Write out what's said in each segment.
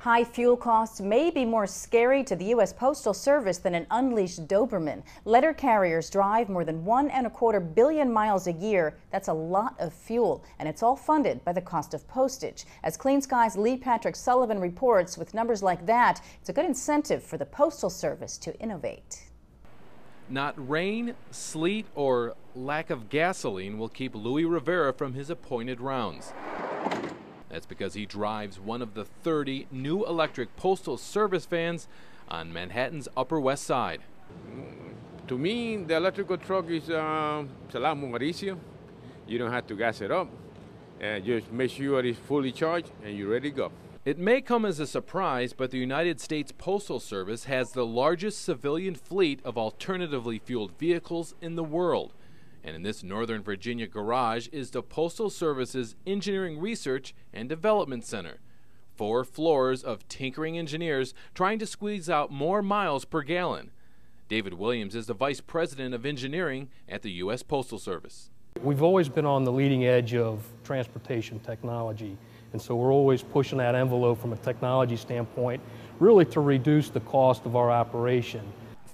High fuel costs may be more scary to the U.S. Postal Service than an unleashed Doberman. Letter carriers drive more than 1.25 billion miles a year. That's a lot of fuel, and it's all funded by the cost of postage. As Clean Sky's Lee Patrick Sullivan reports, with numbers like that, it's a good incentive for the Postal Service to innovate. Not rain, sleet, or lack of gasoline will keep Louis Rivera from his appointed rounds. That's because he drives one of the 30 new electric Postal Service vans on Manhattan's Upper West Side. To me, the electrical truck is a lot more easier. You don't have to gas it up. Just make sure it's fully charged and you're ready to go. It may come as a surprise, but the United States Postal Service has the largest civilian fleet of alternatively fueled vehicles in the world. And in this Northern Virginia garage is the Postal Service's Engineering Research and Development Center. 4 floors of tinkering engineers trying to squeeze out more miles per gallon. David Williams is the Vice President of Engineering at the U.S. Postal Service. We've always been on the leading edge of transportation technology, and so we're always pushing that envelope from a technology standpoint, really to reduce the cost of our operation.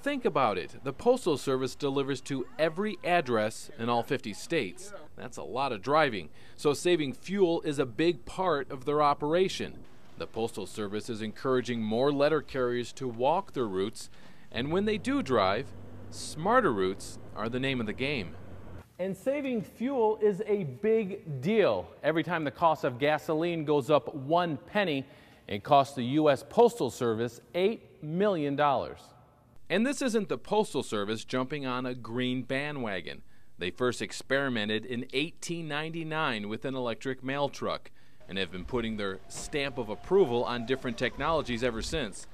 Think about it. The Postal Service delivers to every address in all 50 states. That's a lot of driving. So saving fuel is a big part of their operation. The Postal Service is encouraging more letter carriers to walk their routes, and when they do drive, smarter routes are the name of the game. And saving fuel is a big deal. Every time the cost of gasoline goes up 1 penny, it costs the U.S. Postal Service $8 million. And this isn't the Postal Service jumping on a green bandwagon. They first experimented in 1899 with an electric mail truck and have been putting their stamp of approval on different technologies ever since.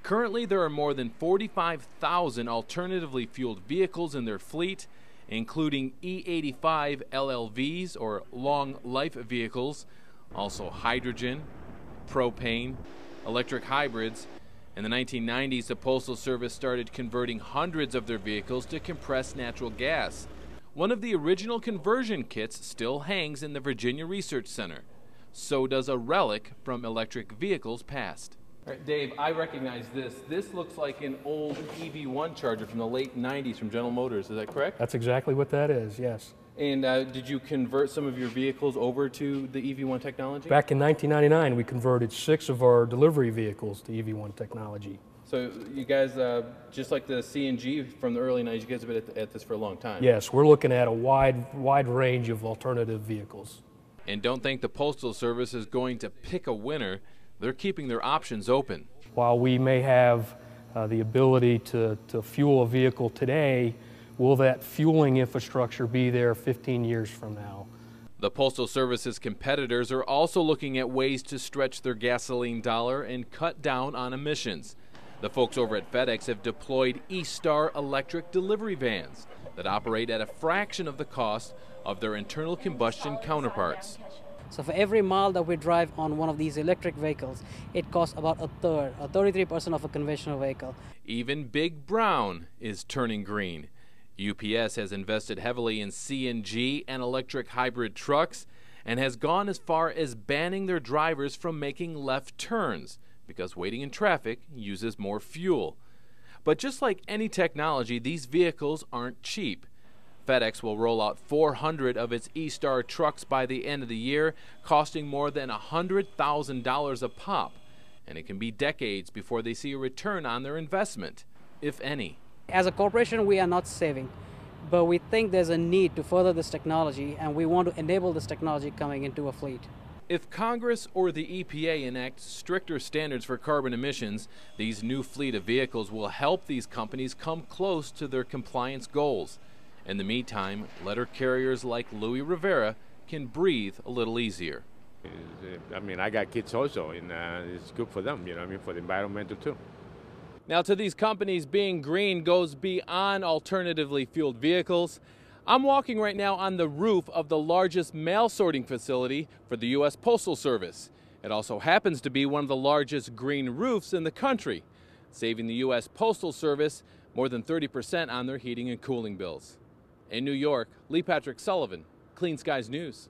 Currently, there are more than 45,000 alternatively fueled vehicles in their fleet, including E85 LLVs, or long life vehicles, also hydrogen, propane, electric hybrids. In the 1990s, the Postal Service started converting hundreds of their vehicles to compressed natural gas. One of the original conversion kits still hangs in the Virginia Research Center. So does a relic from electric vehicles past. All right, Dave, I recognize this. This looks like an old EV1 charger from the late 90s from General Motors. Is that correct? That's exactly what that is, yes. And did you convert some of your vehicles over to the EV1 technology? Back in 1999, we converted 6 of our delivery vehicles to EV1 technology. So you guys, just like the CNG from the early 90s, you guys have been at this for a long time. Yes, we're looking at a wide range of alternative vehicles. And don't think the Postal Service is going to pick a winner. They're keeping their options open. While we may have the ability to fuel a vehicle today, will that fueling infrastructure be there 15 years from now? The Postal Service's competitors are also looking at ways to stretch their gasoline dollar and cut down on emissions. The folks over at FedEx have deployed E-Star electric delivery vans that operate at a fraction of the cost of their internal combustion counterparts. So for every mile that we drive on one of these electric vehicles, it costs about a third, or 33% of a conventional vehicle. Even Big Brown is turning green. UPS has invested heavily in CNG and electric hybrid trucks and has gone as far as banning their drivers from making left turns because waiting in traffic uses more fuel. But just like any technology, these vehicles aren't cheap. FedEx will roll out 400 of its E-Star trucks by the end of the year, costing more than $100,000 a pop. And it can be decades before they see a return on their investment, if any. As a corporation, we are not saving, but we think there's a need to further this technology, and we want to enable this technology coming into a fleet. If Congress or the EPA enact stricter standards for carbon emissions, these new fleet of vehicles will help these companies come close to their compliance goals. In the meantime, letter carriers like Louis Rivera can breathe a little easier. I mean, I got kids also, and it's good for them, you know what I mean, for the environmental too. Now, to these companies, being green goes beyond alternatively fueled vehicles. I'm walking right now on the roof of the largest mail sorting facility for the U.S. Postal Service. It also happens to be one of the largest green roofs in the country, saving the U.S. Postal Service more than 30% on their heating and cooling bills. In New York, Lee Patrick Sullivan, Clean Skies News.